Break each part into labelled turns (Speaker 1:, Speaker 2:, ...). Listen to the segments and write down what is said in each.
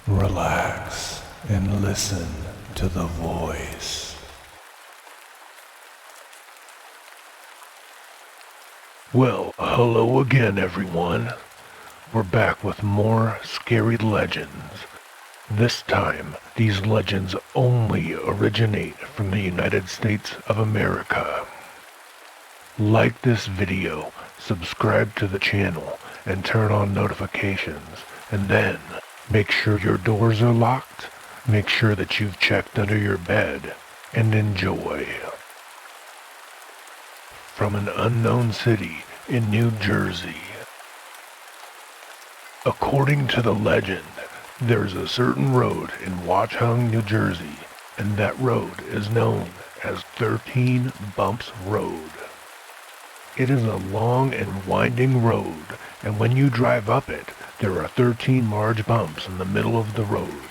Speaker 1: Relax and listen to the voice. Well, hello again, everyone. We're back with more scary legends. This time, these legends only originate from the United States of America. Like this video, subscribe to the channel, and turn on notifications, and then make sure your doors are locked, make sure that you've checked under your bed, and enjoy. From an unknown city in New Jersey. According to the legend, there's a certain road in Watchung, New Jersey, and that road is known as 13 Bumps Road. It is a long and winding road, and when you drive up it, there are 13 large bumps in the middle of the road.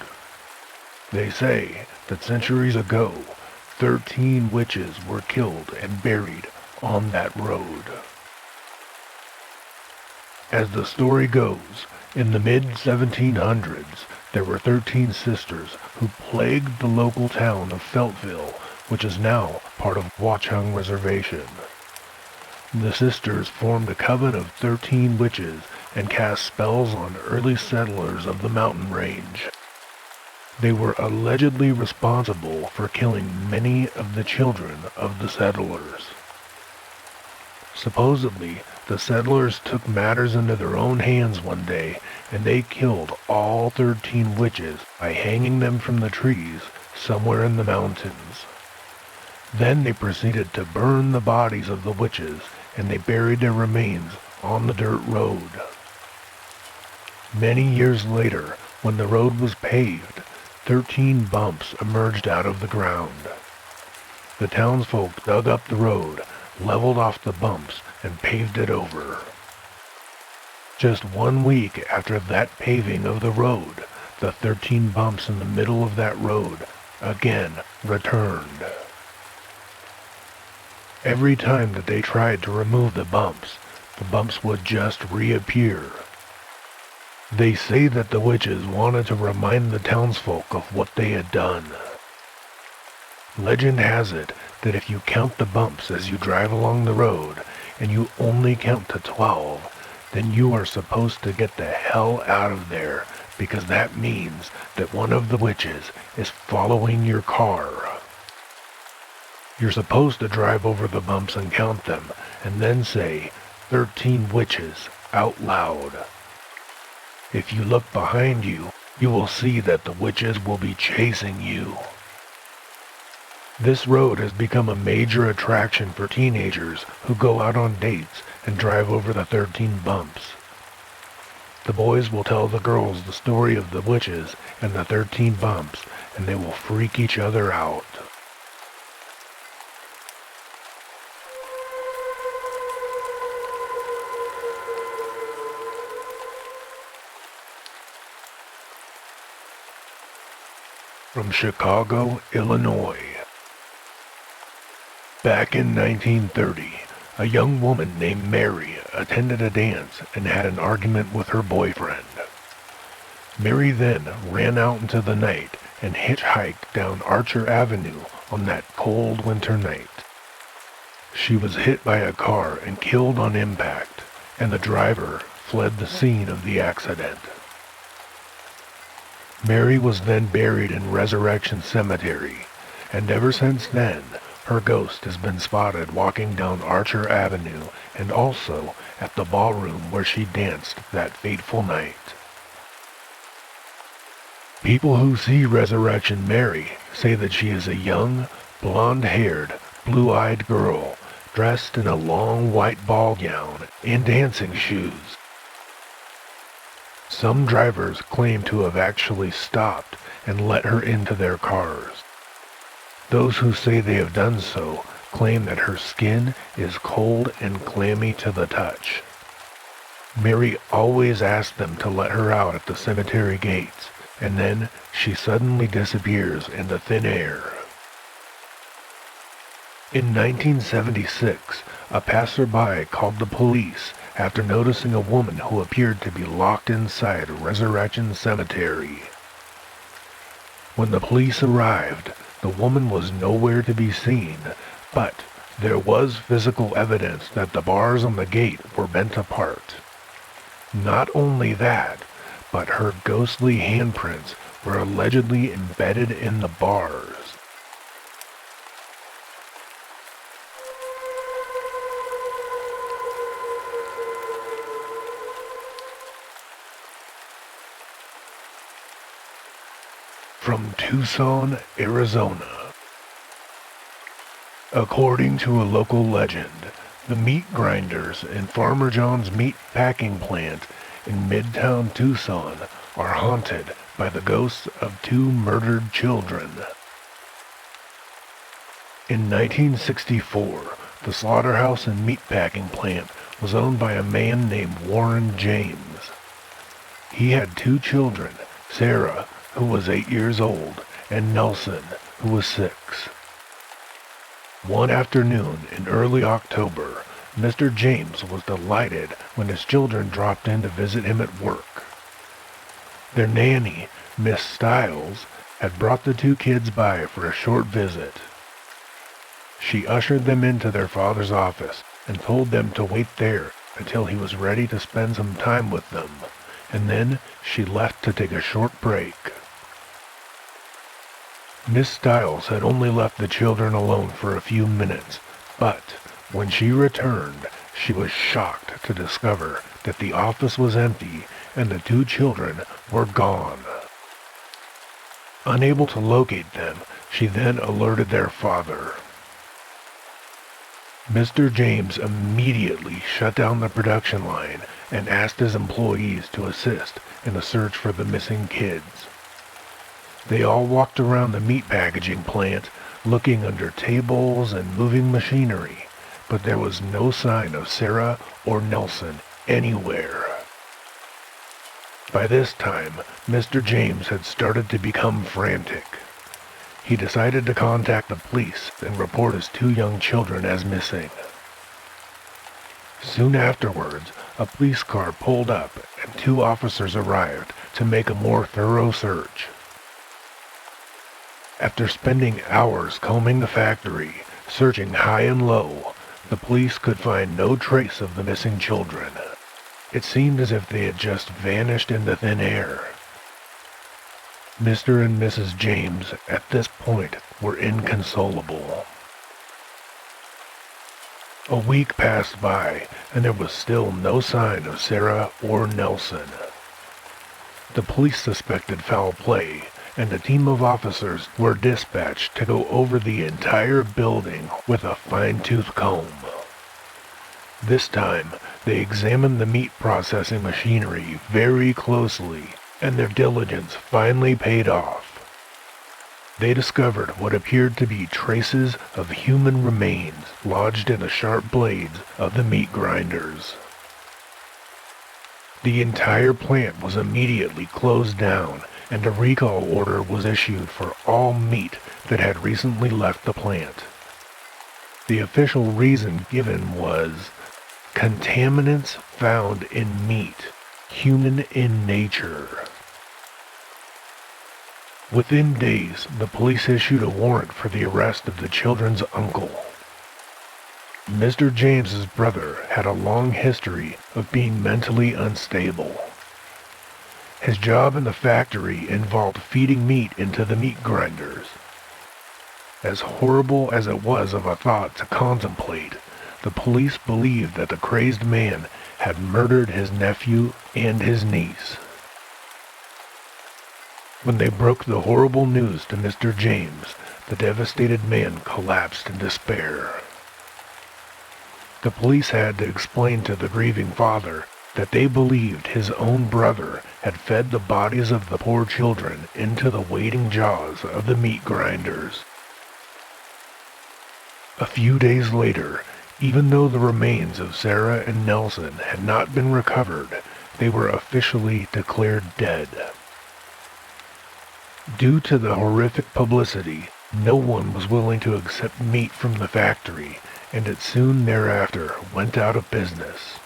Speaker 1: They say that centuries ago, 13 witches were killed and buried on that road. As the story goes, in the mid-1700s, there were 13 sisters who plagued the local town of Feltville, which is now part of Watchung Reservation. The sisters formed a coven of 13 witches and cast spells on early settlers of the mountain range. They were allegedly responsible for killing many of the children of the settlers. Supposedly, the settlers took matters into their own hands one day, and they killed all 13 witches by hanging them from the trees somewhere in the mountains. Then they proceeded to burn the bodies of the witches, and they buried their remains on the dirt road. Many years later, when the road was paved, 13 bumps emerged out of the ground. The townsfolk dug up the road, leveled off the bumps, and paved it over. Just 1 week after that paving of the road, the 13 bumps in the middle of that road again returned. Every time that they tried to remove the bumps would just reappear. They say that the witches wanted to remind the townsfolk of what they had done. Legend has it that if you count the bumps as you drive along the road, and you only count to 12, then you are supposed to get the hell out of there, because that means that one of the witches is following your car. You're supposed to drive over the bumps and count them, and then say, 13 witches, out loud. If you look behind you, you will see that the witches will be chasing you. This road has become a major attraction for teenagers who go out on dates and drive over the 13 bumps. The boys will tell the girls the story of the witches and the 13 bumps, and they will freak each other out. From Chicago, Illinois. Back in 1930, a young woman named Mary attended a dance and had an argument with her boyfriend. Mary then ran out into the night and hitchhiked down Archer Avenue on that cold winter night. She was hit by a car and killed on impact, and the driver fled the scene of the accident. Mary was then buried in Resurrection Cemetery, and ever since then, her ghost has been spotted walking down Archer Avenue and also at the ballroom where she danced that fateful night. People who see Resurrection Mary say that she is a young, blonde-haired, blue-eyed girl dressed in a long white ball gown and dancing shoes. Some drivers claim to have actually stopped and let her into their cars. Those who say they have done so claim that her skin is cold and clammy to the touch. Mary always asked them to let her out at the cemetery gates, and then she suddenly disappears into thin air. In 1976, a passerby called the police after noticing a woman who appeared to be locked inside Resurrection Cemetery. When the police arrived, the woman was nowhere to be seen, but there was physical evidence that the bars on the gate were bent apart. Not only that, but her ghostly handprints were allegedly embedded in the bars. From Tucson, Arizona. According to a local legend, the meat grinders in Farmer John's meat packing plant in Midtown Tucson are haunted by the ghosts of two murdered children. In 1964, the Slaughterhouse and meatpacking plant was owned by a man named Warren James. He had two children, Sarah, who was 8 years old, and Nelson, who was 6. One afternoon in early October, Mr. James was delighted when his children dropped in to visit him at work. Their nanny, Miss Stiles, had brought the two kids by for a short visit. She ushered them into their father's office and told them to wait there until he was ready to spend some time with them, and then she left to take a short break. Miss Stiles had only left the children alone for a few minutes, but when she returned, she was shocked to discover that the office was empty and the two children were gone. Unable to locate them, she then alerted their father. Mr. James immediately shut down the production line and asked his employees to assist in the search for the missing kids. They all walked around the meat packaging plant, looking under tables and moving machinery, but there was no sign of Sarah or Nelson anywhere. By this time, Mr. James had started to become frantic. He decided to contact the police and report his two young children as missing. Soon afterwards, a police car pulled up and 2 officers arrived to make a more thorough search. After spending hours combing the factory, searching high and low, the police could find no trace of the missing children. It seemed as if they had just vanished into thin air. Mr. and Mrs. James, at this point, were inconsolable. A week passed by, and there was still no sign of Sarah or Nelson. The police suspected foul play, and a team of officers were dispatched to go over the entire building with a fine-tooth comb. This time, they examined the meat processing machinery very closely, and their diligence finally paid off. They discovered what appeared to be traces of human remains lodged in the sharp blades of the meat grinders. The entire plant was immediately closed down, and a recall order was issued for all meat that had recently left the plant. The official reason given was contaminants found in meat, human in nature. Within days, the police issued a warrant for the arrest of the children's uncle. Mr. James's brother had a long history of being mentally unstable. His job in the factory involved feeding meat into the meat grinders. As horrible as it was of a thought to contemplate, the police believed that the crazed man had murdered his nephew and his niece. When they broke the horrible news to Mr. James, the devastated man collapsed in despair. The police had to explain to the grieving father that they believed his own brother had fed the bodies of the poor children into the waiting jaws of the meat grinders. A few days later, even though the remains of Sarah and Nelson had not been recovered, they were officially declared dead. Due to the horrific publicity, no one was willing to accept meat from the factory, and it soon thereafter went out of business.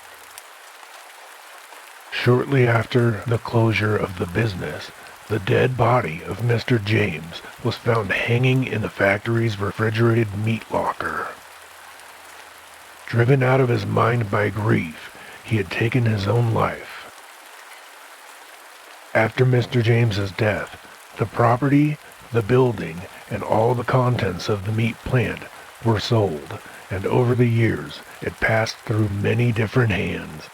Speaker 1: Shortly after the closure of the business, The dead body of Mr. James was found hanging in the factory's refrigerated meat locker. Driven out of his mind by grief, he had taken his own life. After Mr. James's death, the property, the building, and all the contents of the meat plant were sold, and over the years it passed through many different hands.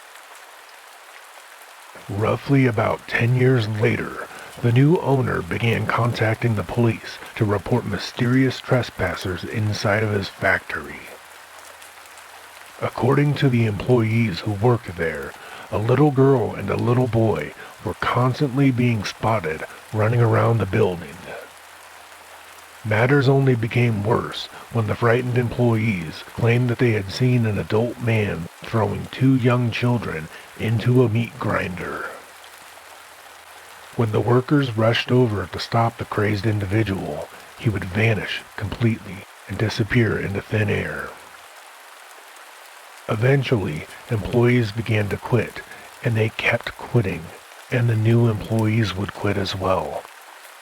Speaker 1: Roughly about 10 years later, the new owner began contacting the police to report mysterious trespassers inside of his factory. According to the employees who worked there, a little girl and a little boy were constantly being spotted running around the building. Matters only became worse when the frightened employees claimed that they had seen an adult man throwing 2 young children into a meat grinder. When the workers rushed over to stop the crazed individual, he would vanish completely and disappear into thin air. Eventually, employees began to quit, and they kept quitting, and the new employees would quit as well.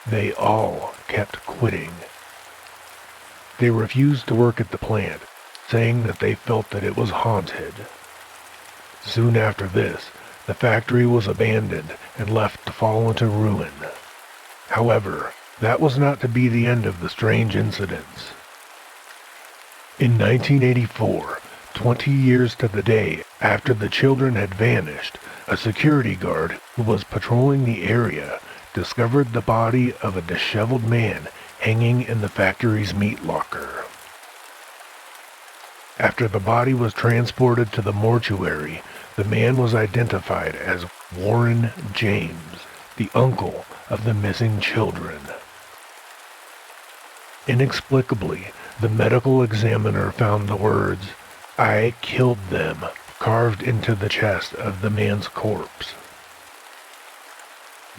Speaker 1: They all kept quitting. They refused to work at the plant, saying that they felt that it was haunted. Soon after this, the factory was abandoned and left to fall into ruin. However, that was not to be the end of the strange incidents. In 1984, 20 years to the day after the children had vanished, a security guard who was patrolling the area discovered the body of a disheveled man hanging in the factory's meat locker. After the body was transported to the mortuary, the man was identified as Warren James, the uncle of the missing children. Inexplicably, the medical examiner found the words, "I killed them," carved into the chest of the man's corpse.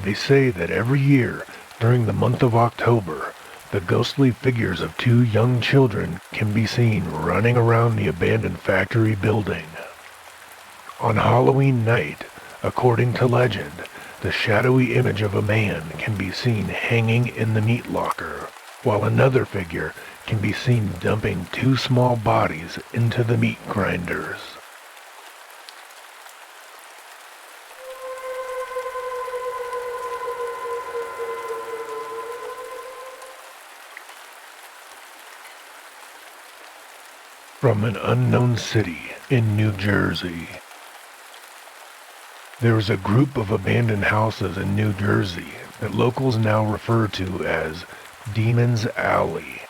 Speaker 1: They say that every year, during the month of October, the ghostly figures of 2 young children can be seen running around the abandoned factory building. On Halloween night, according to legend, the shadowy image of a man can be seen hanging in the meat locker, while another figure can be seen dumping 2 small bodies into the meat grinders. From an unknown city in New Jersey. There is a group of abandoned houses in New Jersey that locals now refer to as Demon's Alley.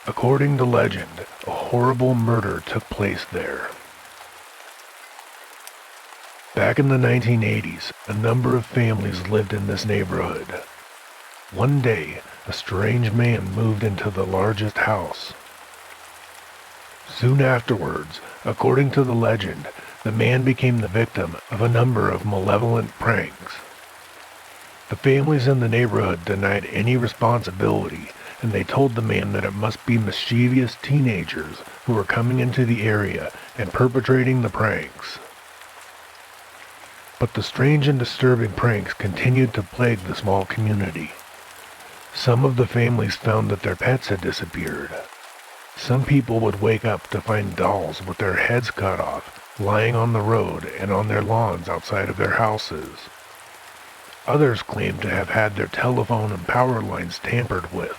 Speaker 1: According to legend, a horrible murder took place there. Back in the 1980s, a number of families lived in this neighborhood. One day, a strange man moved into the largest house. Soon afterwards, according to the legend, the man became the victim of a number of malevolent pranks. The families in the neighborhood denied any responsibility, and they told the man that it must be mischievous teenagers who were coming into the area and perpetrating the pranks. But the strange and disturbing pranks continued to plague the small community. Some of the families found that their pets had disappeared. Some people would wake up to find dolls with their heads cut off, lying on the road and on their lawns outside of their houses. Others claimed to have had their telephone and power lines tampered with.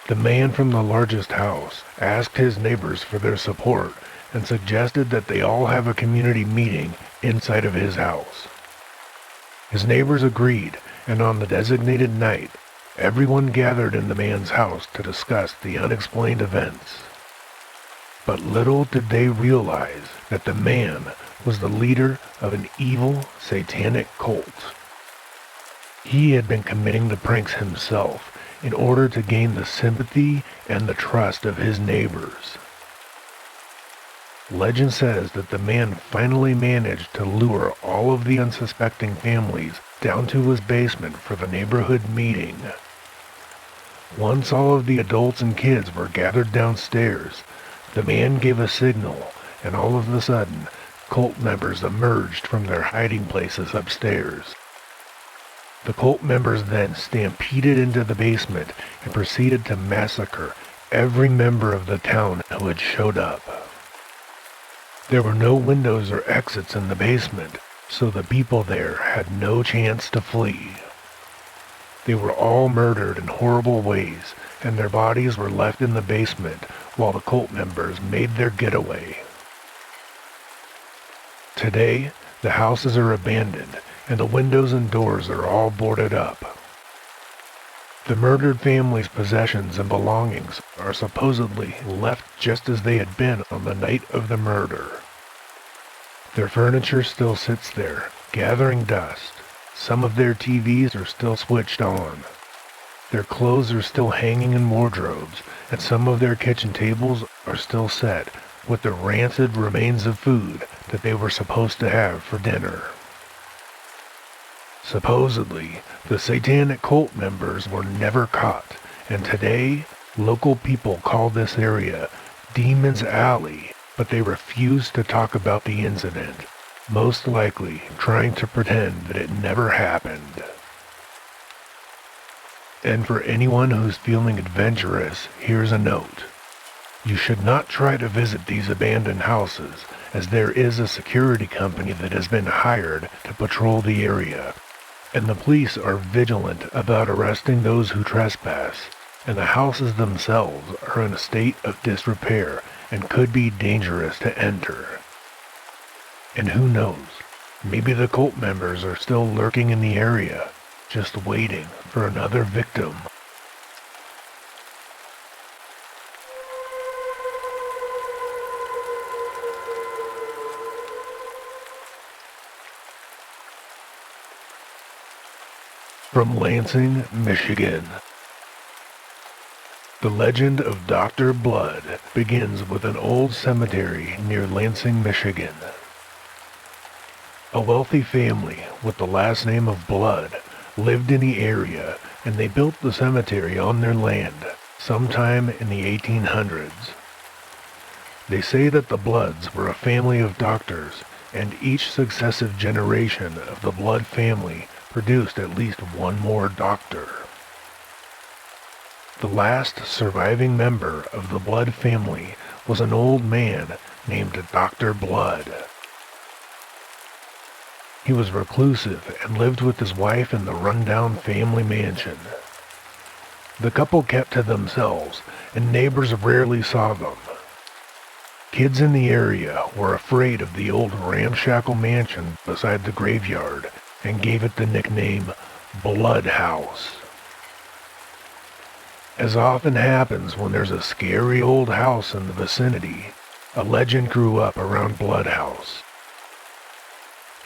Speaker 1: The man from the largest house asked his neighbors for their support and suggested that they all have a community meeting inside of his house. His neighbors agreed, and on the designated night, everyone gathered in the man's house to discuss the unexplained events. But little did they realize that the man was the leader of an evil, satanic cult. He had been committing the pranks himself in order to gain the sympathy and the trust of his neighbors. Legend says that the man finally managed to lure all of the unsuspecting families down to his basement for the neighborhood meeting. Once all of the adults and kids were gathered downstairs, the man gave a signal, and all of a sudden, cult members emerged from their hiding places upstairs. The cult members then stampeded into the basement and proceeded to massacre every member of the town who had showed up. There were no windows or exits in the basement, so the people there had no chance to flee. They were all murdered in horrible ways, and their bodies were left in the basement while the cult members made their getaway. Today, the houses are abandoned, and the windows and doors are all boarded up. The murdered family's possessions and belongings are supposedly left just as they had been on the night of the murder. Their furniture still sits there, gathering dust. Some of their TVs are still switched on. Their clothes are still hanging in wardrobes, and some of their kitchen tables are still set with the rancid remains of food that they were supposed to have for dinner. Supposedly, the satanic cult members were never caught, and today, local people call this area Demon's Alley, but they refuse to talk about the incident, most likely trying to pretend that it never happened. And for anyone who's feeling adventurous, here's a note. You should not try to visit these abandoned houses, as there is a security company that has been hired to patrol the area, and the police are vigilant about arresting those who trespass, and the houses themselves are in a state of disrepair and could be dangerous to enter. And who knows, maybe the cult members are still lurking in the area, just waiting for another victim. From Lansing, Michigan. The legend of Dr. Blood begins with an old cemetery near Lansing, Michigan. A wealthy family with the last name of Blood lived in the area, and they built the cemetery on their land sometime in the 1800s. They say that the Bloods were a family of doctors, and each successive generation of the Blood family produced at least one more doctor. The last surviving member of the Blood family was an old man named Dr. Blood. He was reclusive and lived with his wife in the rundown family mansion. The couple kept to themselves, and neighbors rarely saw them. Kids in the area were afraid of the old ramshackle mansion beside the graveyard and gave it the nickname Blood House. As often happens when there's a scary old house in the vicinity, a legend grew up around Blood House.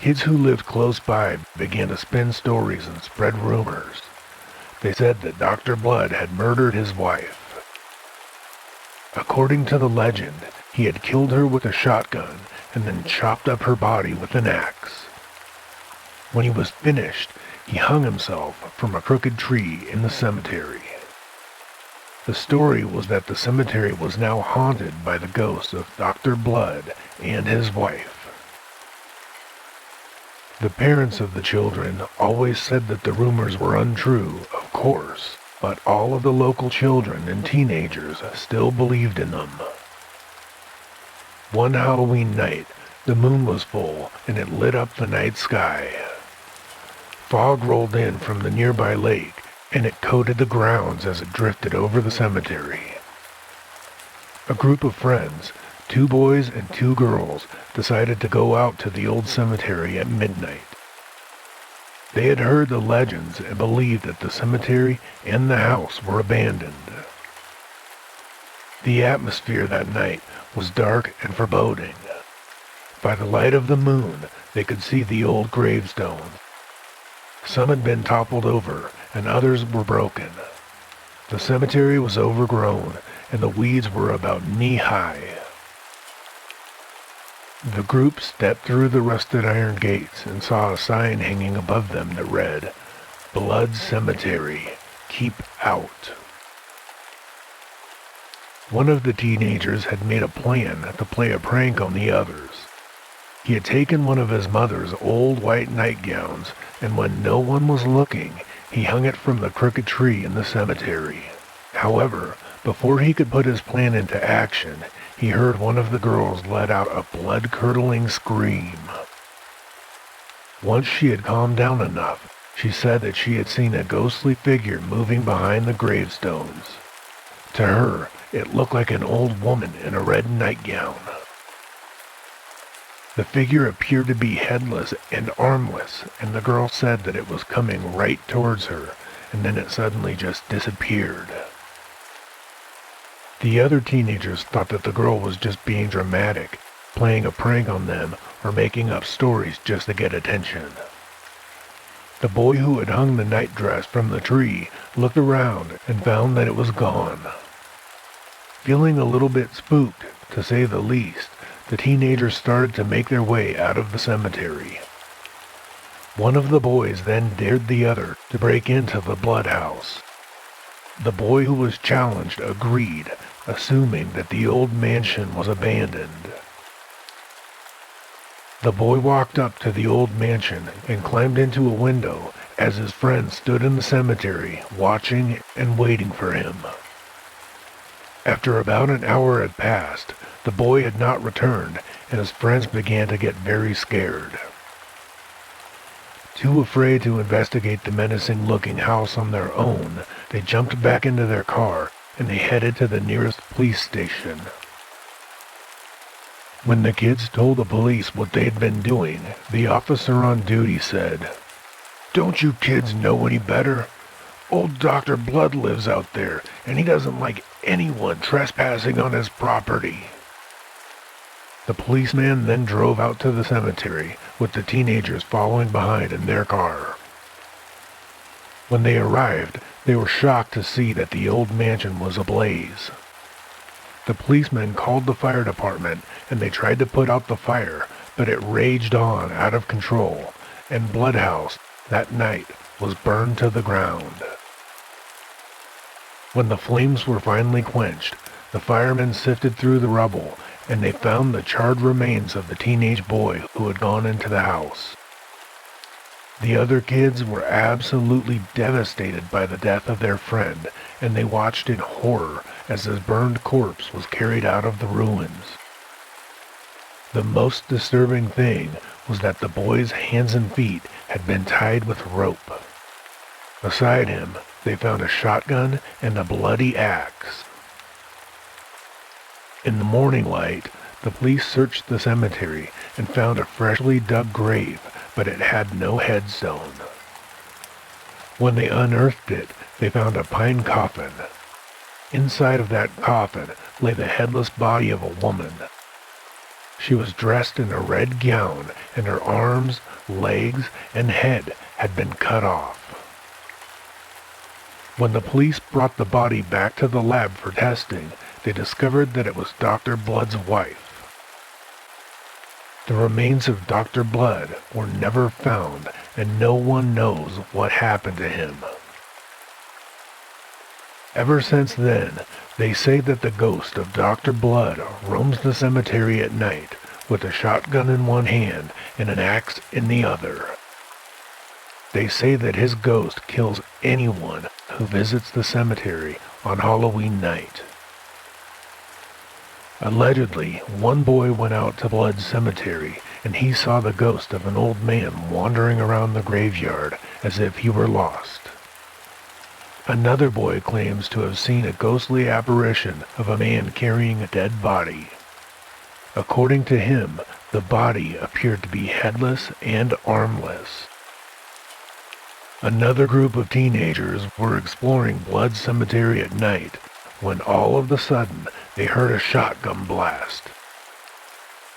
Speaker 1: Kids who lived close by began to spin stories and spread rumors. They said that Dr. Blood had murdered his wife. According to the legend, he had killed her with a shotgun and then chopped up her body with an axe. When he was finished, he hung himself from a crooked tree in the cemetery. The story was that the cemetery was now haunted by the ghosts of Dr. Blood and his wife. The parents of the children always said that the rumors were untrue, of course, but all of the local children and teenagers still believed in them. One Halloween night, the moon was full and it lit up the night sky. Fog rolled in from the nearby lake, and it coated the grounds as it drifted over the cemetery. A group of friends, 2 boys and 2 girls, decided to go out to the old cemetery at midnight. They had heard the legends and believed that the cemetery and the house were abandoned. The atmosphere that night was dark and foreboding. By the light of the moon, they could see the old gravestones. Some had been toppled over, and others were broken. The cemetery was overgrown, and the weeds were about knee-high. The group stepped through the rusted iron gates and saw a sign hanging above them that read, "Blood Cemetery, keep out." One of the teenagers had made a plan to play a prank on the others. He had taken one of his mother's old white nightgowns, and when no one was looking, he hung it from the crooked tree in the cemetery. However, before he could put his plan into action, he heard one of the girls let out a blood-curdling scream. Once she had calmed down enough, she said that she had seen a ghostly figure moving behind the gravestones. To her, it looked like an old woman in a red nightgown. The figure appeared to be headless and armless, and the girl said that it was coming right towards her, and then it suddenly just disappeared. The other teenagers thought that the girl was just being dramatic, playing a prank on them, or making up stories just to get attention. The boy who had hung the nightdress from the tree looked around and found that it was gone. Feeling a little bit spooked, to say the least, the teenagers started to make their way out of the cemetery. One of the boys then dared the other to break into the blood house. The boy who was challenged agreed, assuming that the old mansion was abandoned. The boy walked up to the old mansion and climbed into a window as his friend stood in the cemetery watching and waiting for him. After about an hour had passed, the boy had not returned, and his friends began to get very scared. Too afraid to investigate the menacing-looking house on their own, they jumped back into their car and they headed to the nearest police station. When the kids told the police what they'd been doing, the officer on duty said, "Don't you kids know any better? Old Dr. Blood lives out there, and he doesn't like anyone trespassing on his property." The policeman then drove out to the cemetery, with the teenagers following behind in their car. When they arrived, they were shocked to see that the old mansion was ablaze. The policemen called the fire department, and they tried to put out the fire, but it raged on out of control, and Bloodhouse, that night, was burned to the ground. When the flames were finally quenched, the firemen sifted through the rubble, and they found the charred remains of the teenage boy who had gone into the house. The other kids were absolutely devastated by the death of their friend, and they watched in horror as his burned corpse was carried out of the ruins. The most disturbing thing was that the boy's hands and feet had been tied with rope. Beside him, they found a shotgun and a bloody axe. In the morning light, the police searched the cemetery and found a freshly dug grave, but it had no headstone. When they unearthed it, they found a pine coffin. Inside of that coffin lay the headless body of a woman. She was dressed in a red gown, and her arms, legs, and head had been cut off. When the police brought the body back to the lab for testing, they discovered that it was Dr. Blood's wife. The remains of Dr. Blood were never found, and no one knows what happened to him. Ever since then, they say that the ghost of Dr. Blood roams the cemetery at night, with a shotgun in one hand and an axe in the other. They say that his ghost kills anyone who visits the cemetery on Halloween night. Allegedly, one boy went out to Blood Cemetery, and he saw the ghost of an old man wandering around the graveyard as if he were lost. Another boy claims to have seen a ghostly apparition of a man carrying a dead body. According to him, the body appeared to be headless and armless. Another group of teenagers were exploring Blood Cemetery at night when all of a sudden they heard a shotgun blast.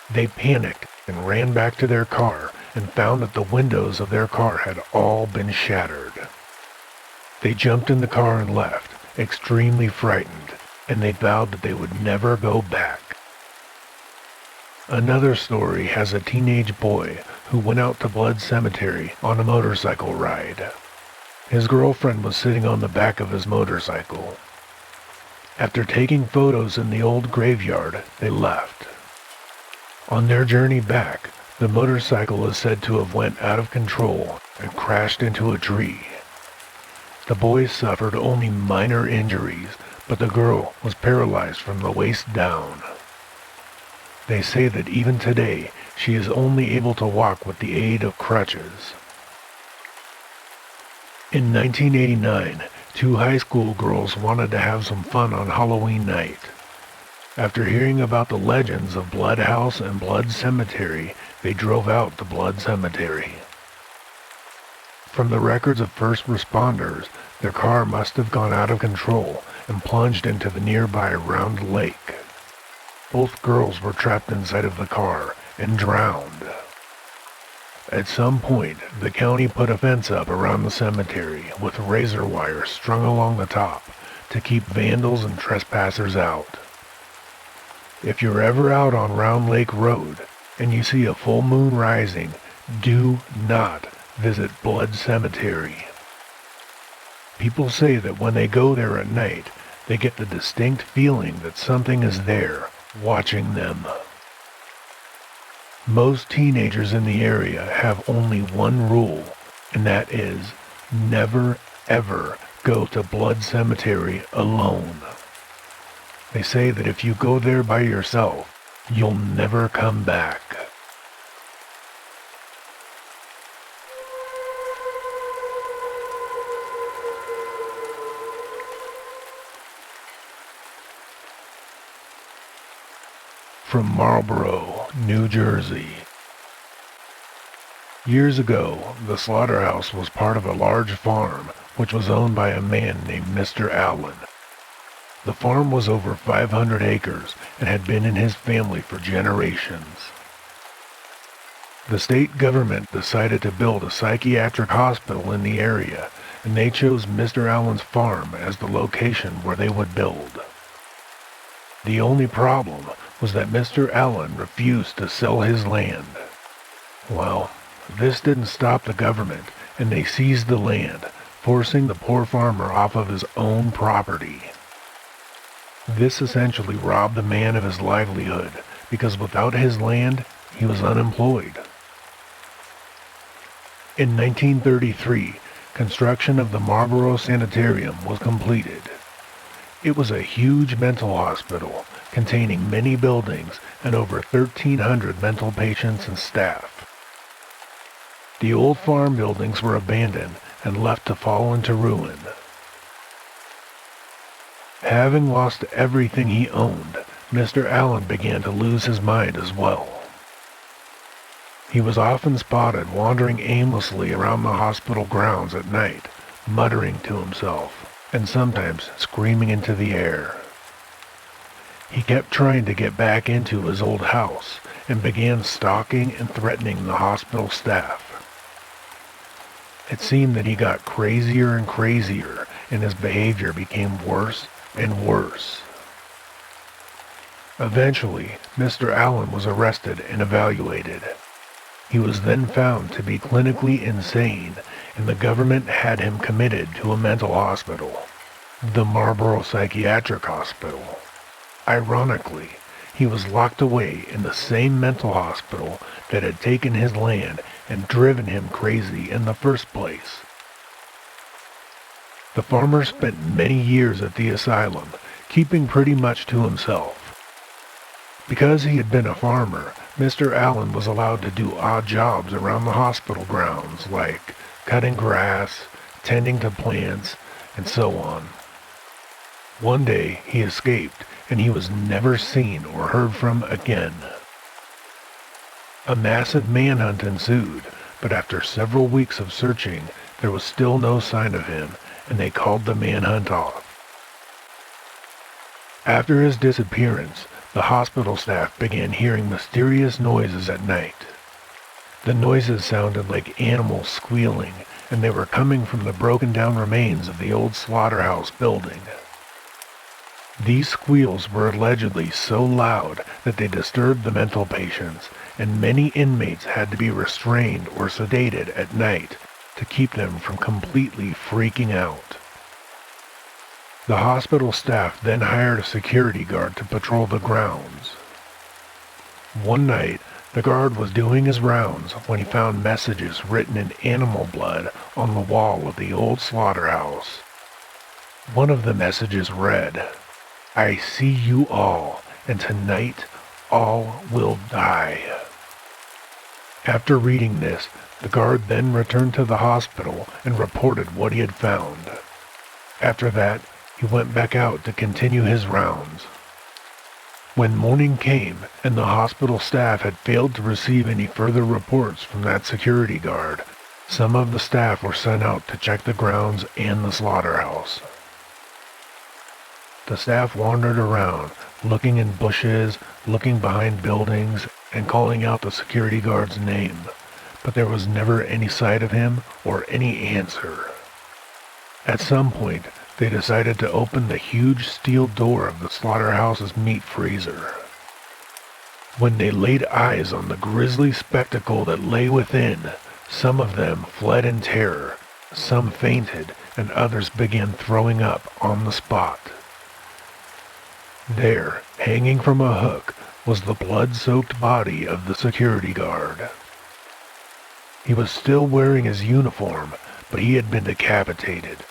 Speaker 1: They panicked and ran back to their car and found that the windows of their car had all been shattered. They jumped in the car and left, extremely frightened, and they vowed that they would never go back. Another story has a teenage boy who went out to Blood Cemetery on a motorcycle ride. His girlfriend was sitting on the back of his motorcycle. After taking photos in the old graveyard, they left. On their journey back, The motorcycle is said to have went out of control and crashed into a tree. The boy suffered only minor injuries, but the girl was paralyzed from the waist down. They say that even today, she is only able to walk with the aid of crutches. In 1989, two high school girls wanted to have some fun on Halloween night. After hearing about the legends of Blood House and Blood Cemetery, they drove out to Blood Cemetery. From the records of first responders, their car must have gone out of control and plunged into the nearby Round Lake. Both girls were trapped inside of the car and drowned. At some point, the county put a fence up around the cemetery with razor wire strung along the top to keep vandals and trespassers out. If you're ever out on Round Lake Road and you see a full moon rising, do not visit Blood Cemetery. People say that when they go there at night, they get the distinct feeling that something is there, watching them. Most teenagers in the area have only one rule, and that is, never ever go to Blood Cemetery alone. They say that if you go there by yourself, you'll never come back. From Marlboro, New Jersey. Years ago, the Slaughterhouse was part of a large farm which was owned by a man named Mr. Allen. The farm was over 500 acres and had been in his family for generations. The state government decided to build a psychiatric hospital in the area, and they chose Mr. Allen's farm as the location where they would build. The only problem was that Mr. Allen refused to sell his land. Well, this didn't stop the government, and they seized the land, forcing the poor farmer off of his own property. This essentially robbed the man of his livelihood, because without his land, he was unemployed. In 1933, construction of the Marlboro Sanitarium was completed. It was a huge mental hospital, containing many buildings and over 1,300 mental patients and staff. The old farm buildings were abandoned and left to fall into ruin. Having lost everything he owned, Mr. Allen began to lose his mind as well. He was often spotted wandering aimlessly around the hospital grounds at night, muttering to himself, and sometimes screaming into the air. He kept trying to get back into his old house and began stalking and threatening the hospital staff. It seemed that he got crazier and crazier, and his behavior became worse and worse. Eventually, Mr. Allen was arrested and evaluated. He was then found to be clinically insane, and the government had him committed to a mental hospital, the Marlboro Psychiatric Hospital. Ironically, he was locked away in the same mental hospital that had taken his land and driven him crazy in the first place. The farmer spent many years at the asylum, keeping pretty much to himself. Because he had been a farmer, Mr. Allen was allowed to do odd jobs around the hospital grounds, like cutting grass, tending to plants, and so on. One day, he escaped, and he was never seen or heard from again. A massive manhunt ensued, but after several weeks of searching, there was still no sign of him, and they called the manhunt off. After his disappearance, the hospital staff began hearing mysterious noises at night. The noises sounded like animals squealing, and they were coming from the broken-down remains of the old slaughterhouse building. These squeals were allegedly so loud that they disturbed the mental patients, and many inmates had to be restrained or sedated at night to keep them from completely freaking out. The hospital staff then hired a security guard to patrol the grounds. One night, The guard was doing his rounds when he found messages written in animal blood on the wall of the old slaughterhouse. One of the messages read, "I see you all, and tonight all will die." After reading this, the guard then returned to the hospital and reported what he had found. After that, he went back out to continue his rounds. When morning came and the hospital staff had failed to receive any further reports from that security guard, some of the staff were sent out to check the grounds and the slaughterhouse. The staff wandered around, looking in bushes, looking behind buildings, and calling out the security guard's name, but there was never any sight of him or any answer. At some point, they decided to open the huge steel door of the slaughterhouse's meat freezer. When they laid eyes on the grisly spectacle that lay within, some of them fled in terror, some fainted, and others began throwing up on the spot. There, hanging from a hook, was the blood-soaked body of the security guard. He was still wearing his uniform, but he had been decapitated.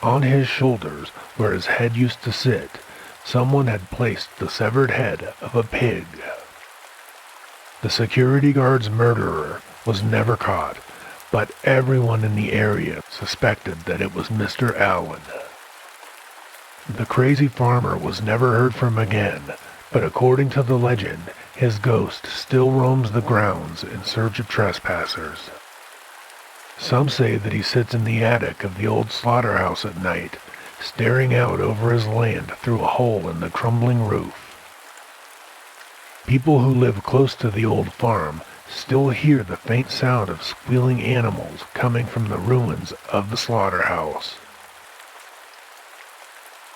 Speaker 1: On his shoulders, where his head used to sit, someone had placed the severed head of a pig. The security guard's murderer was never caught, but everyone in the area suspected that it was Mr. Allen. The crazy farmer was never heard from again, but according to the legend, his ghost still roams the grounds in search of trespassers. Some say that he sits in the attic of the old slaughterhouse at night, staring out over his land through a hole in the crumbling roof. People who live close to the old farm still hear the faint sound of squealing animals coming from the ruins of the slaughterhouse.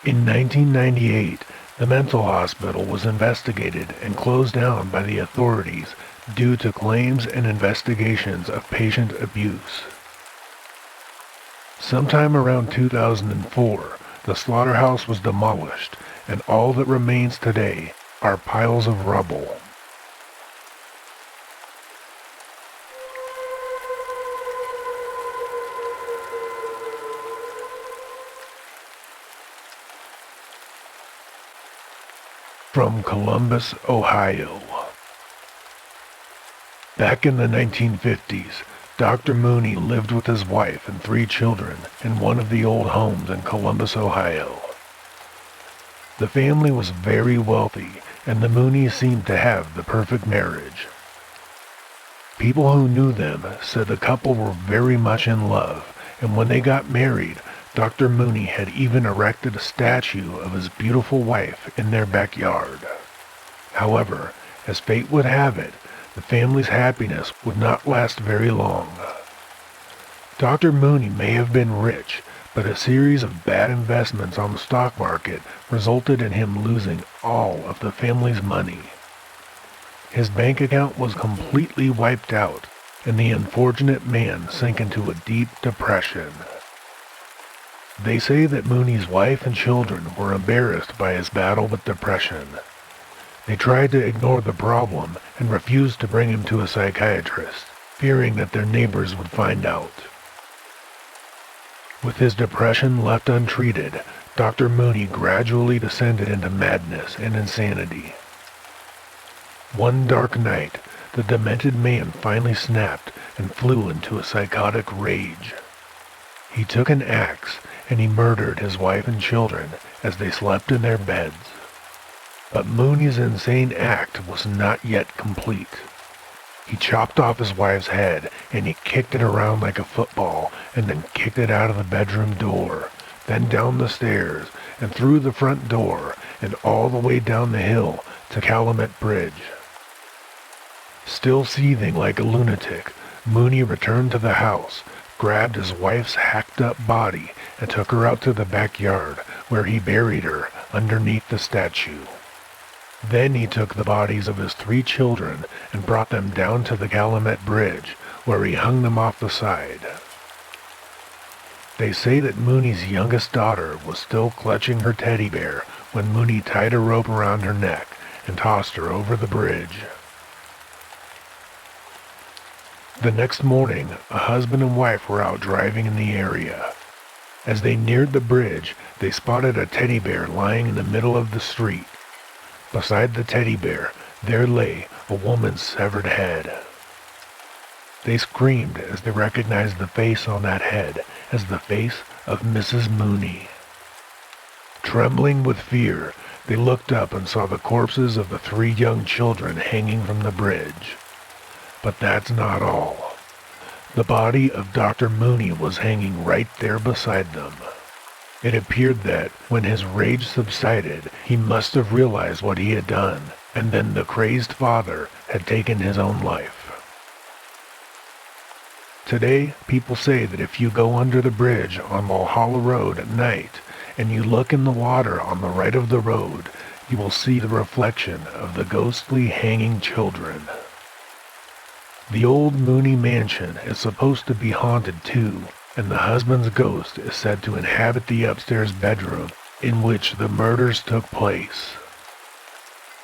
Speaker 1: In 1998, the mental hospital was investigated and closed down by the authorities due to claims and investigations of patient abuse. Sometime around 2004, the slaughterhouse was demolished, and all that remains today are piles of rubble. From Columbus, Ohio. Back in the 1950s, Dr. Mooney lived with his wife and 3 children in one of the old homes in Columbus, Ohio. The family was very wealthy, and the Mooneys seemed to have the perfect marriage. People who knew them said the couple were very much in love, and when they got married, Dr. Mooney had even erected a statue of his beautiful wife in their backyard. However, as fate would have it, the family's happiness would not last very long. Dr. Mooney may have been rich, but a series of bad investments on the stock market resulted in him losing all of the family's money. His bank account was completely wiped out, and the unfortunate man sank into a deep depression. They say that Mooney's wife and children were embarrassed by his battle with depression. They tried to ignore the problem and refused to bring him to a psychiatrist, fearing that their neighbors would find out. With his depression left untreated, Dr. Mooney gradually descended into madness and insanity. One dark night, the demented man finally snapped and flew into a psychotic rage. He took an axe and he murdered his wife and children as they slept in their beds. But Mooney's insane act was not yet complete. He chopped off his wife's head and he kicked it around like a football and then kicked it out of the bedroom door, then down the stairs and through the front door and all the way down the hill to Calumet Bridge. Still seething like a lunatic, Mooney returned to the house, grabbed his wife's hacked-up body, and took her out to the backyard, where he buried her underneath the statue. Then he took the bodies of his 3 children and brought them down to the Calumet Bridge, where he hung them off the side. They say that Mooney's youngest daughter was still clutching her teddy bear when Mooney tied a rope around her neck and tossed her over the bridge. The next morning, a husband and wife were out driving in the area. As they neared the bridge, they spotted a teddy bear lying in the middle of the street. Beside the teddy bear, there lay a woman's severed head. They screamed as they recognized the face on that head as the face of Mrs. Mooney. Trembling with fear, they looked up and saw the corpses of the 3 young children hanging from the bridge. But that's not all. The body of Dr. Mooney was hanging right there beside them. It appeared that, when his rage subsided, he must have realized what he had done, and then the crazed father had taken his own life. Today, people say that if you go under the bridge on Valhalla Road at night, and you look in the water on the right of the road, you will see the reflection of the ghostly hanging children. The old Mooney Mansion is supposed to be haunted too, and the husband's ghost is said to inhabit the upstairs bedroom in which the murders took place.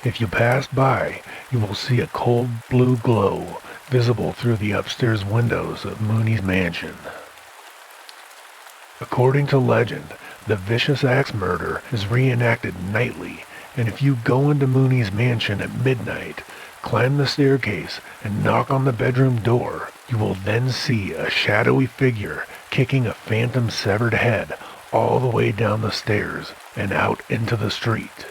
Speaker 1: If you pass by, you will see a cold blue glow visible through the upstairs windows of Mooney's mansion. According to legend, the vicious axe murder is reenacted nightly, and if you go into Mooney's mansion at midnight, climb the staircase, and knock on the bedroom door, you will then see a shadowy figure kicking a phantom severed head all the way down the stairs and out into the street.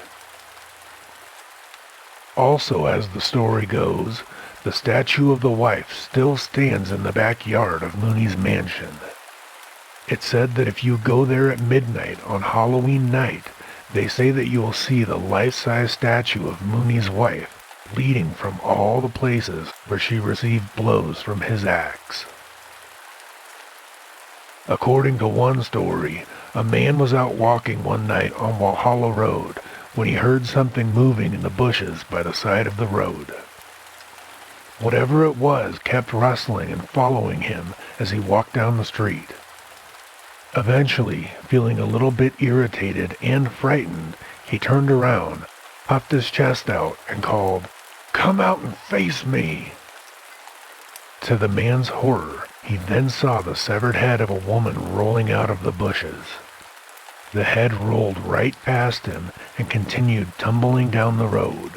Speaker 1: Also, as the story goes, the statue of the wife still stands in the backyard of Mooney's mansion. It's said that if you go there at midnight on Halloween night, they say that you will see the life-size statue of Mooney's wife bleeding from all the places where she received blows from his axe. According to one story, a man was out walking one night on Valhalla Road when he heard something moving in the bushes by the side of the road. Whatever it was kept rustling and following him as he walked down the street. Eventually, feeling a little bit irritated and frightened, he turned around, puffed his chest out, and called, "Come out and face me!" To the man's horror, he then saw the severed head of a woman rolling out of the bushes. The head rolled right past him and continued tumbling down the road.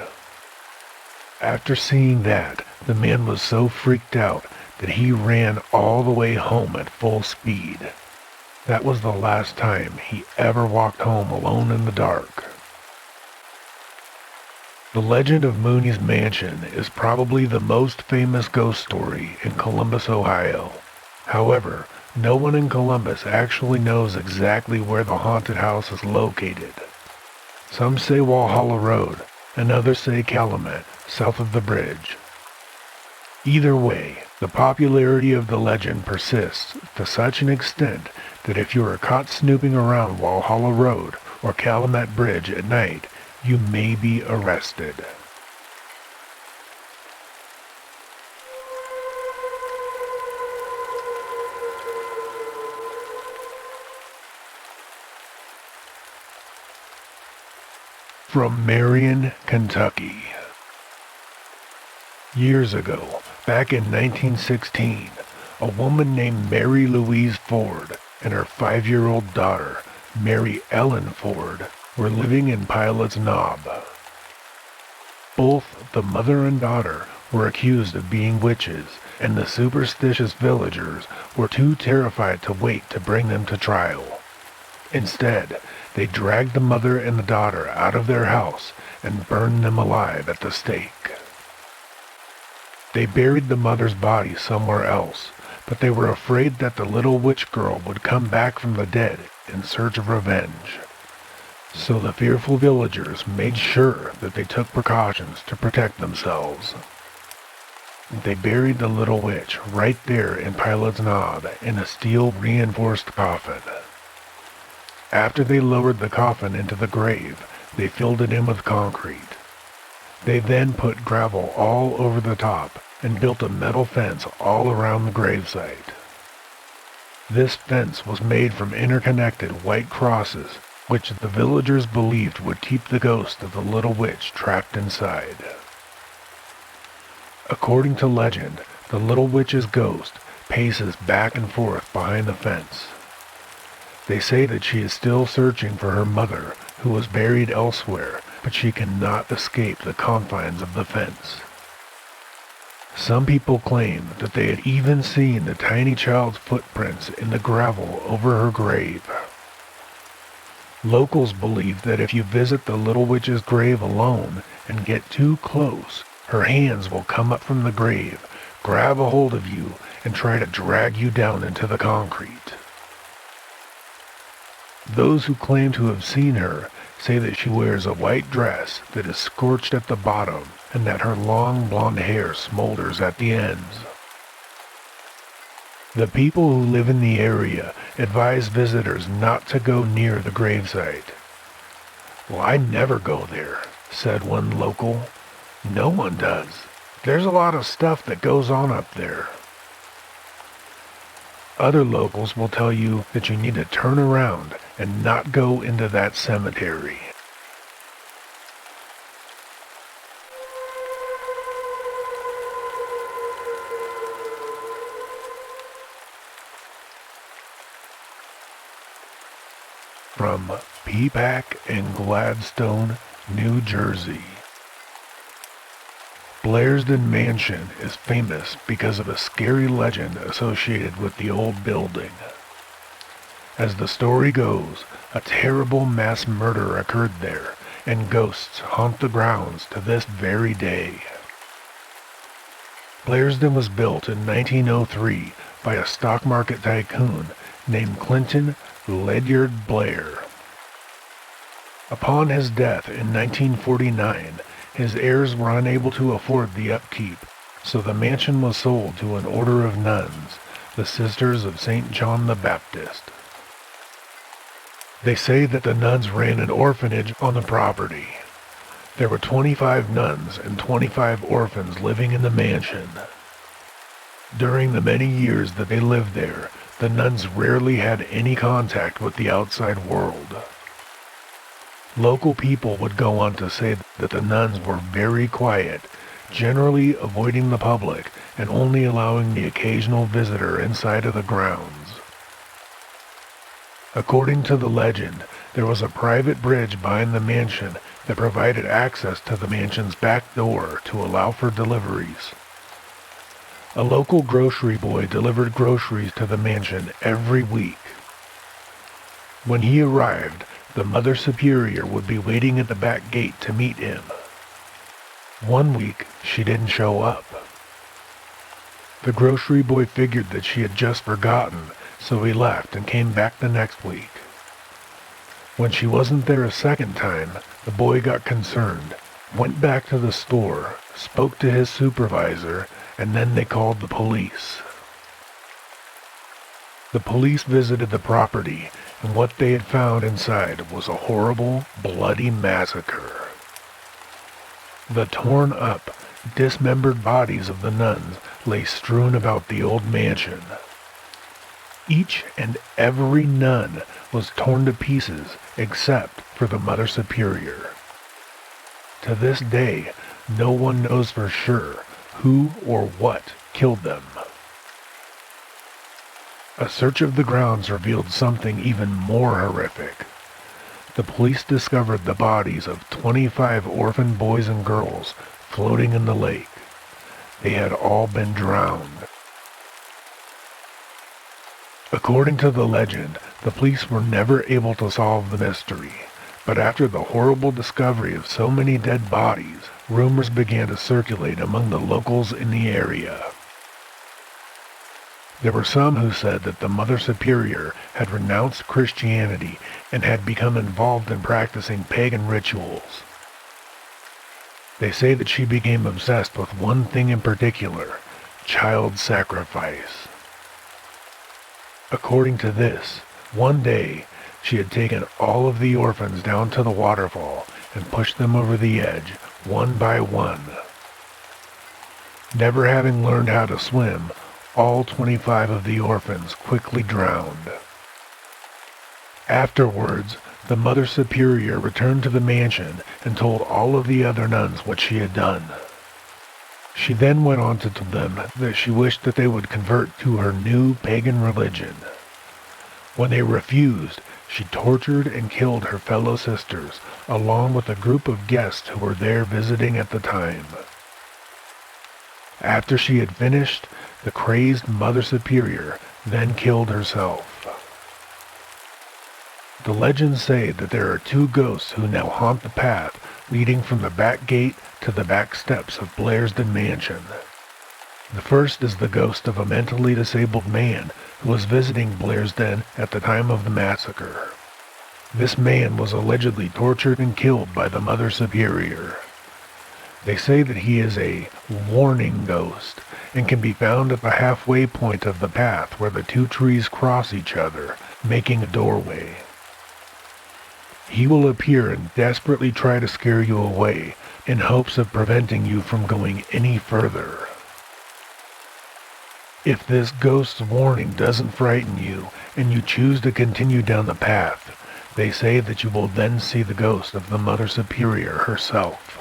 Speaker 1: After seeing that, the man was so freaked out that he ran all the way home at full speed. That was the last time he ever walked home alone in the dark. The legend of Mooney's Mansion is probably the most famous ghost story in Columbus, Ohio. However, no one in Columbus actually knows exactly where the haunted house is located. Some say Valhalla Road, and others say Calumet, south of the bridge. Either way, the popularity of the legend persists to such an extent that if you are caught snooping around Valhalla Road or Calumet Bridge at night, you may be arrested. From Marion, Kentucky. Years ago, back in 1916, a woman named Mary Louise Ford and her 5-year-old daughter, Mary Ellen Ford, were living in Pilot's Knob. Both the mother and daughter were accused of being witches, and the superstitious villagers were too terrified to wait to bring them to trial. Instead, they dragged the mother and the daughter out of their house and burned them alive at the stake. They buried the mother's body somewhere else, but they were afraid that the little witch girl would come back from the dead in search of revenge. So the fearful villagers made sure that they took precautions to protect themselves. They buried the little witch right there in Pilot's Knob in a steel-reinforced coffin. After they lowered the coffin into the grave, they filled it in with concrete. They then put gravel all over the top and built a metal fence all around the gravesite. This fence was made from interconnected white crosses, which the villagers believed would keep the ghost of the little witch trapped inside. According to legend, The little witch's ghost paces back and forth behind the fence. They say that she is still searching for her mother, who was buried elsewhere, but she cannot escape the confines of the fence. Some people claim that they had even seen the tiny child's footprints in the gravel over her grave. Locals believe that if you visit the little witch's grave alone and get too close, her hands will come up from the grave, grab a hold of you, and try to drag you down into the concrete. Those who claim to have seen her say that she wears a white dress that is scorched at the bottom and that her long blonde hair smolders at the ends. The people who live in the area advise visitors not to go near the gravesite. "Well, I never go there," said one local. "No one does. There's a lot of stuff that goes on up there." Other locals will tell you that you need to turn around and not go into that cemetery. From Peapack and Gladstone, New Jersey. Blairsden Mansion is famous because of a scary legend associated with the old building. As the story goes, a terrible mass murder occurred there, and ghosts haunt the grounds to this very day. Blairsden was built in 1903 by a stock market tycoon named Clinton Ledyard Blair. Upon his death in 1949, his heirs were unable to afford the upkeep, so the mansion was sold to an order of nuns, the Sisters of St. John the Baptist. They say that the nuns ran an orphanage on the property. There were 25 nuns and 25 orphans living in the mansion. During the many years that they lived there, the nuns rarely had any contact with the outside world. Local people would go on to say that the nuns were very quiet, generally avoiding the public and only allowing the occasional visitor inside of the grounds. According to the legend, there was a private bridge behind the mansion that provided access to the mansion's back door to allow for deliveries. A local grocery boy delivered groceries to the mansion every week. When he arrived, the Mother Superior would be waiting at the back gate to meet him. One week, she didn't show up. The grocery boy figured that she had just forgotten, so he left and came back the next week. When she wasn't there a second time, the boy got concerned, went back to the store, spoke to his supervisor, and then they called the police. The police visited the property, and what they had found inside was a horrible, bloody massacre. The torn up, dismembered bodies of the nuns lay strewn about the old mansion. Each and every nun was torn to pieces except for the Mother Superior. To this day, no one knows for sure who or what killed them. A search of the grounds revealed something even more horrific. The police discovered the bodies of 25 orphan boys and girls floating in the lake. They had all been drowned. According to the legend, the police were never able to solve the mystery, but after the horrible discovery of so many dead bodies, rumors began to circulate among the locals in the area. There were some who said that the Mother Superior had renounced Christianity and had become involved in practicing pagan rituals. They say that she became obsessed with one thing in particular, child sacrifice. According to this, one day she had taken all of the orphans down to the waterfall and pushed them over the edge, one by one. Never having learned how to swim, all 25 of the orphans quickly drowned. Afterwards, the Mother Superior returned to the mansion and told all of the other nuns what she had done. She then went on to tell them that she wished that they would convert to her new pagan religion. When they refused, she tortured and killed her fellow sisters, along with a group of guests who were there visiting at the time. After she had finished, the crazed Mother Superior then killed herself. The legends say that there are two ghosts who now haunt the path leading from the back gate to the back steps of Blairsden Mansion. The first is the ghost of a mentally disabled man who was visiting Blairsden at the time of the massacre. This man was allegedly tortured and killed by the Mother Superior. They say that he is a warning ghost and can be found at the halfway point of the path where the two trees cross each other, making a doorway. He will appear and desperately try to scare you away in hopes of preventing you from going any further. If this ghost's warning doesn't frighten you and you choose to continue down the path, they say that you will then see the ghost of the Mother Superior herself.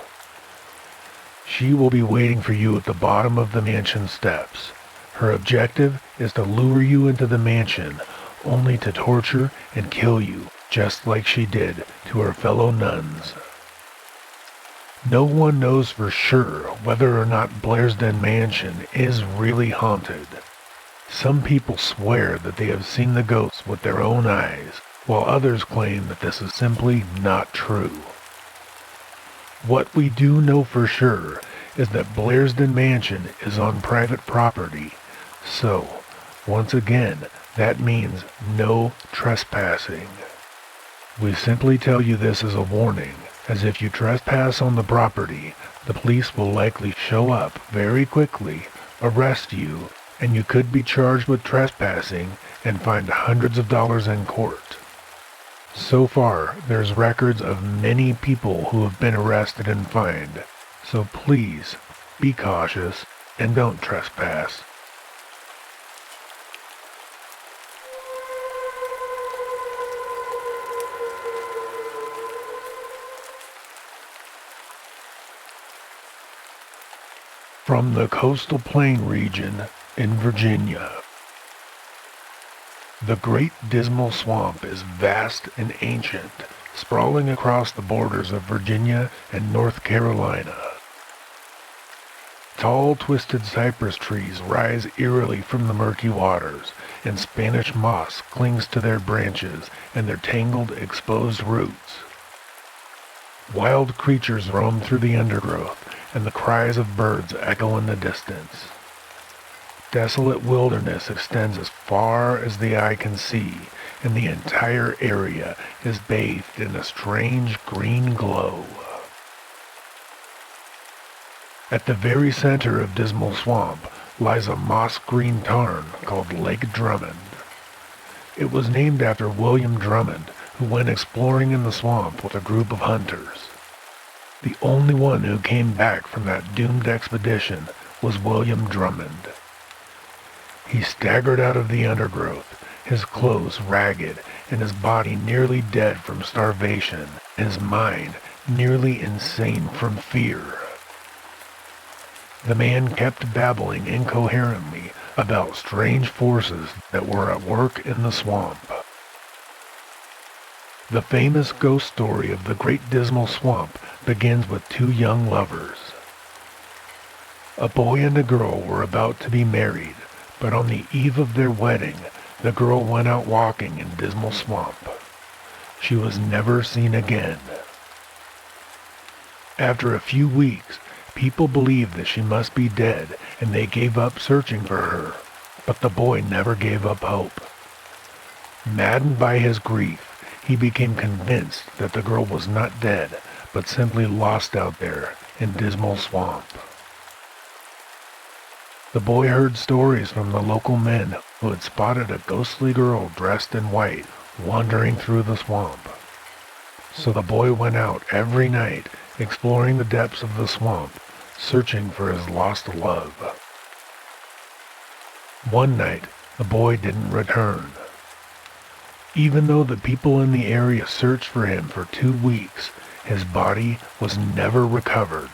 Speaker 1: She will be waiting for you at the bottom of the mansion steps. Her objective is to lure you into the mansion, only to torture and kill you, just like she did to her fellow nuns. No one knows for sure whether or not Blairsden Mansion is really haunted. Some people swear that they have seen the ghosts with their own eyes, while others claim that this is simply not true. What we do know for sure is that Blairsden Mansion is on private property, so, once again, that means no trespassing. We simply tell you this as a warning, as if you trespass on the property, the police will likely show up very quickly, arrest you, and you could be charged with trespassing and fined hundreds of dollars in court. So far, there's records of many people who have been arrested and fined, so please, be cautious and don't trespass. From the coastal plain region in Virginia. The Great Dismal Swamp is vast and ancient, sprawling across the borders of Virginia and North Carolina. Tall, twisted cypress trees rise eerily from the murky waters, and Spanish moss clings to their branches and their tangled, exposed roots. Wild creatures roam through the undergrowth, and the cries of birds echo in the distance. Desolate wilderness extends as far as the eye can see, and the entire area is bathed in a strange green glow. At the very center of Dismal Swamp lies a moss-green tarn called Lake Drummond. It was named after William Drummond, who went exploring in the swamp with a group of hunters. The only one who came back from that doomed expedition was William Drummond. He staggered out of the undergrowth, his clothes ragged and his body nearly dead from starvation, his mind nearly insane from fear. The man kept babbling incoherently about strange forces that were at work in the swamp. The famous ghost story of the Great Dismal Swamp begins with two young lovers. A boy and a girl were about to be married, but on the eve of their wedding, the girl went out walking in Dismal Swamp. She was never seen again. After a few weeks, people believed that she must be dead, and they gave up searching for her, but the boy never gave up hope. Maddened by his grief, he became convinced that the girl was not dead, but simply lost out there in Dismal Swamp. The boy heard stories from the local men who had spotted a ghostly girl dressed in white wandering through the swamp. So the boy went out every night, exploring the depths of the swamp, searching for his lost love. One night, the boy didn't return. Even though the people in the area searched for him for 2 weeks, his body was never recovered.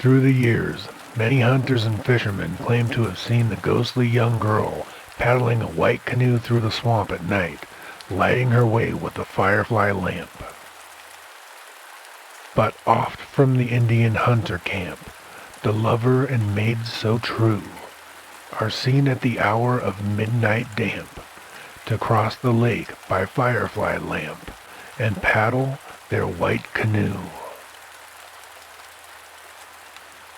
Speaker 1: Through the years, many hunters and fishermen claim to have seen the ghostly young girl paddling a white canoe through the swamp at night, lighting her way with a firefly lamp. But oft from the Indian hunter camp, the lover and maid so true are seen at the hour of midnight damp to cross the lake by firefly lamp and paddle their white canoe.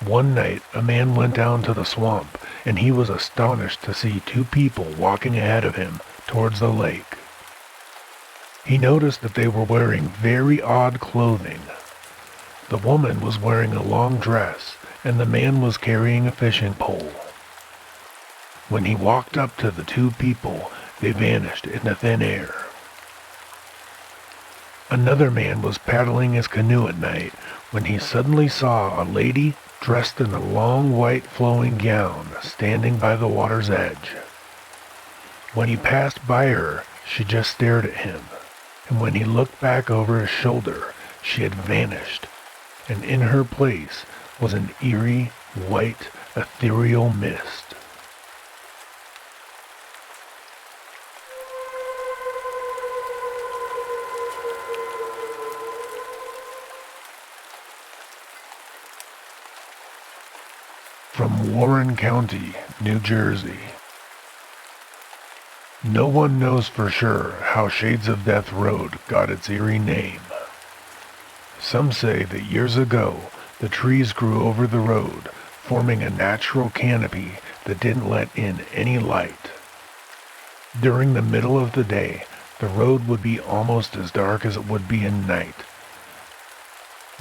Speaker 1: One night a man went down to the swamp, and he was astonished to see two people walking ahead of him towards the lake. He noticed that they were wearing very odd clothing. The woman was wearing a long dress, and the man was carrying a fishing pole. When he walked up to the two people, they vanished into thin air. Another man was paddling his canoe at night when he suddenly saw a lady dressed in a long white flowing gown standing by the water's edge. When he passed by her, she just stared at him, and when he looked back over his shoulder, she had vanished, and in her place was an eerie, white, ethereal mist. From Warren County, New Jersey. No one knows for sure how Shades of Death Road got its eerie name. Some say that years ago, the trees grew over the road, forming a natural canopy that didn't let in any light. During the middle of the day, the road would be almost as dark as it would be in night.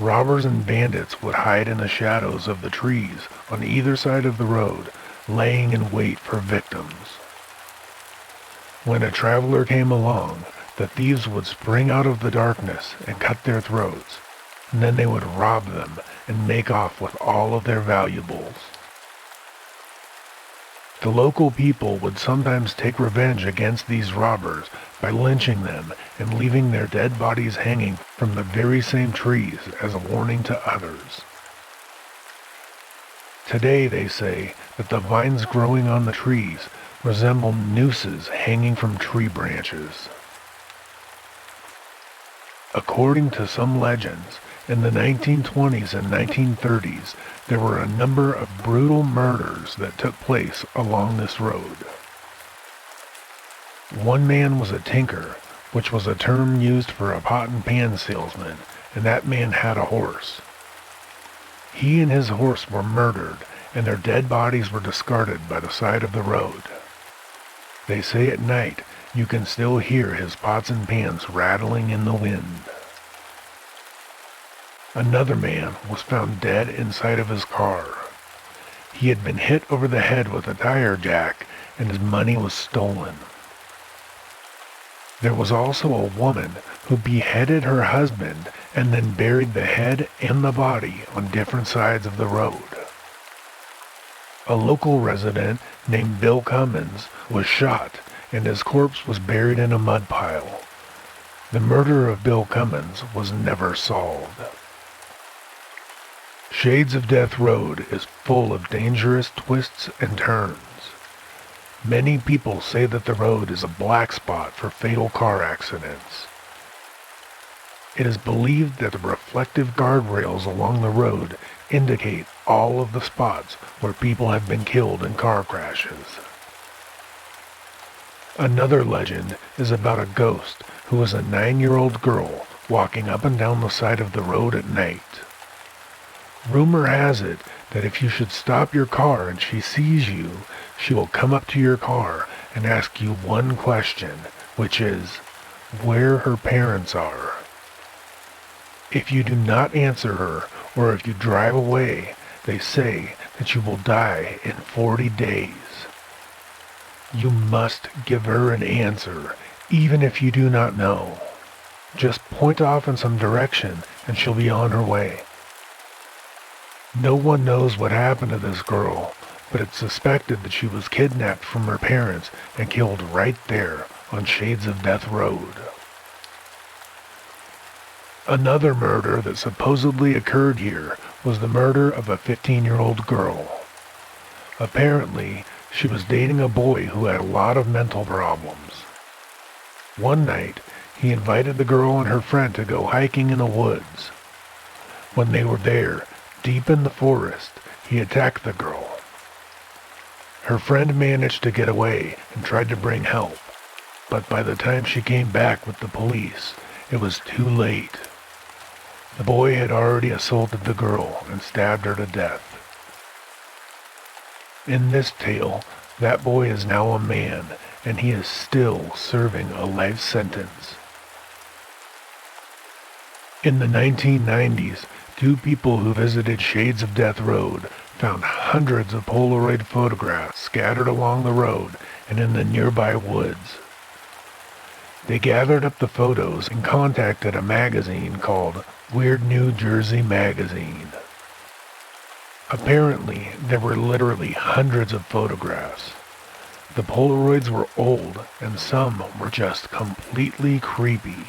Speaker 1: Robbers and bandits would hide in the shadows of the trees on either side of the road, laying in wait for victims. When a traveler came along, the thieves would spring out of the darkness and cut their throats, and then they would rob them and make off with all of their valuables. The local people would sometimes take revenge against these robbers by lynching them and leaving their dead bodies hanging from the very same trees as a warning to others. Today they say that the vines growing on the trees resemble nooses hanging from tree branches. According to some legends, in the 1920s and 1930s, there were a number of brutal murders that took place along this road. One man was a tinker, which was a term used for a pot and pan salesman, and that man had a horse. He and his horse were murdered, and their dead bodies were discarded by the side of the road. They say at night you can still hear his pots and pans rattling in the wind. Another man was found dead inside of his car. He had been hit over the head with a tire jack, and his money was stolen. There was also a woman who beheaded her husband and then buried the head and the body on different sides of the road. A local resident named Bill Cummins was shot, and his corpse was buried in a mud pile. The murder of Bill Cummins was never solved. Shades of Death Road is full of dangerous twists and turns. Many people say that the road is a black spot for fatal car accidents. It is believed that the reflective guardrails along the road indicate all of the spots where people have been killed in car crashes. Another legend is about a ghost who was a 9-year-old girl walking up and down the side of the road at night. Rumor has it that if you should stop your car and she sees you, she will come up to your car and ask you one question, which is, where her parents are. If you do not answer her, or if you drive away, they say that you will die in 40 days. You must give her an answer, even if you do not know. Just point off in some direction and she'll be on her way. No one knows what happened to this girl, but it's suspected that she was kidnapped from her parents and killed right there on Shades of Death Road. Another murder that supposedly occurred here was the murder of a 15-year-old girl. Apparently, she was dating a boy who had a lot of mental problems. One night, he invited the girl and her friend to go hiking in the woods. When they were there, deep in the forest, he attacked the girl. Her friend managed to get away and tried to bring help, but by the time she came back with the police, it was too late. The boy had already assaulted the girl and stabbed her to death. In this tale, that boy is now a man, and he is still serving a life sentence. In the 1990s, two people who visited Shades of Death Road found hundreds of Polaroid photographs scattered along the road and in the nearby woods. They gathered up the photos and contacted a magazine called Weird New Jersey Magazine. Apparently, there were literally hundreds of photographs. The Polaroids were old, and some were just completely creepy.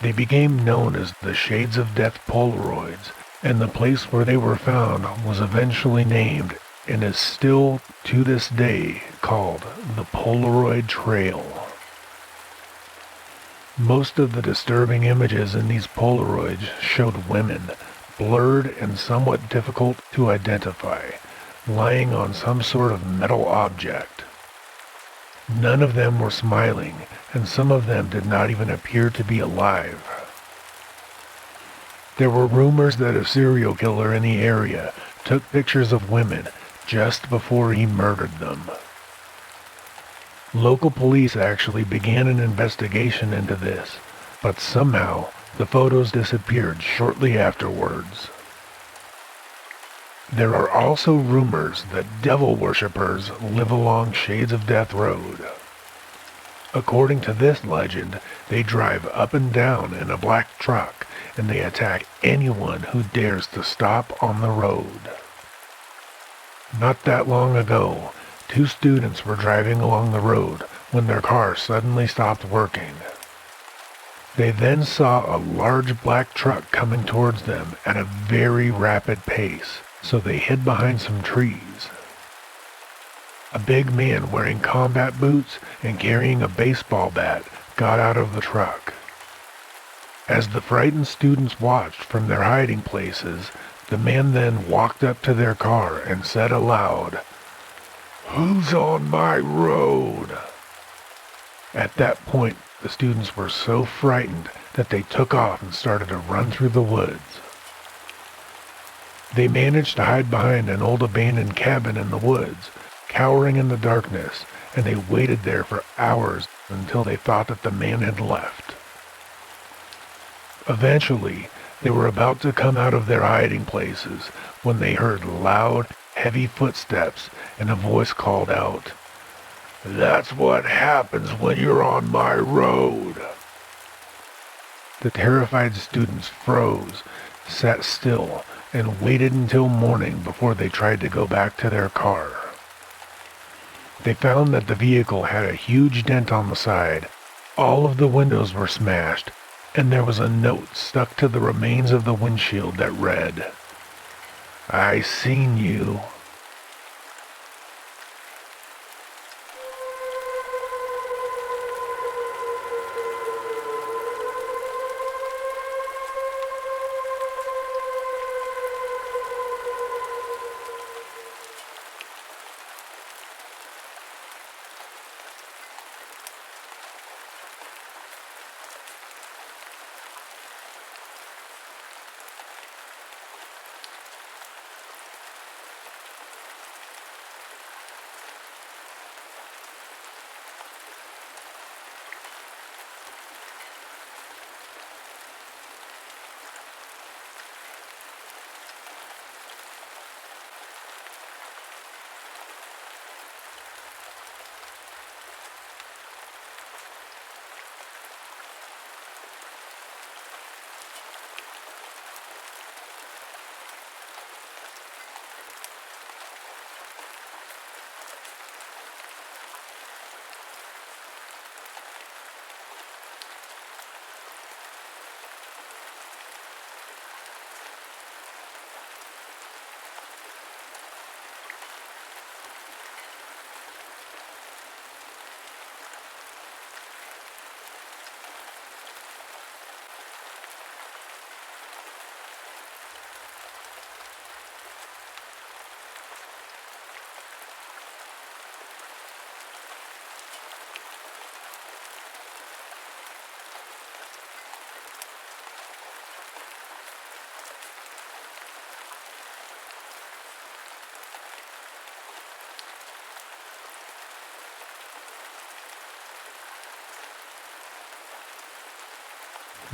Speaker 1: They became known as the Shades of Death Polaroids, and the place where they were found was eventually named and is still, to this day, called the Polaroid Trail. Most of the disturbing images in these Polaroids showed women, blurred and somewhat difficult to identify, lying on some sort of metal object. None of them were smiling, and some of them did not even appear to be alive. There were rumors that a serial killer in the area took pictures of women just before he murdered them. Local police actually began an investigation into this, but somehow the photos disappeared shortly afterwards. There are also rumors that devil worshippers live along Shades of Death Road. According to this legend, they drive up and down in a black truck and they attack anyone who dares to stop on the road. Not that long ago, two students were driving along the road when their car suddenly stopped working. They then saw a large black truck coming towards them at a very rapid pace, so they hid behind some trees. A big man wearing combat boots and carrying a baseball bat got out of the truck. As the frightened students watched from their hiding places, the man then walked up to their car and said aloud, "Who's on my road?" At that point, the students were so frightened that they took off and started to run through the woods. They managed to hide behind an old abandoned cabin in the woods, cowering in the darkness, and they waited there for hours until they thought that the man had left. Eventually, they were about to come out of their hiding places when they heard loud, heavy footsteps and a voice called out, "That's what happens when you're on my road." The terrified students froze, sat still, and waited until morning before they tried to go back to their car. They found that the vehicle had a huge dent on the side, all of the windows were smashed, and there was a note stuck to the remains of the windshield that read, "I seen you."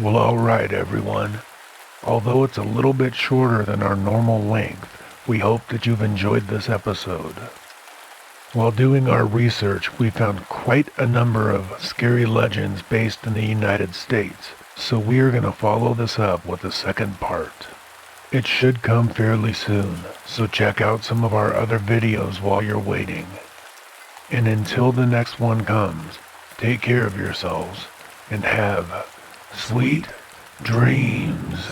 Speaker 1: Well, alright everyone. Although it's a little bit shorter than our normal length, we hope that you've enjoyed this episode. While doing our research, we found quite a number of scary legends based in the United States, so we are going to follow this up with the second part. It should come fairly soon, so check out some of our other videos while you're waiting. And until the next one comes, take care of yourselves and have sweet dreams.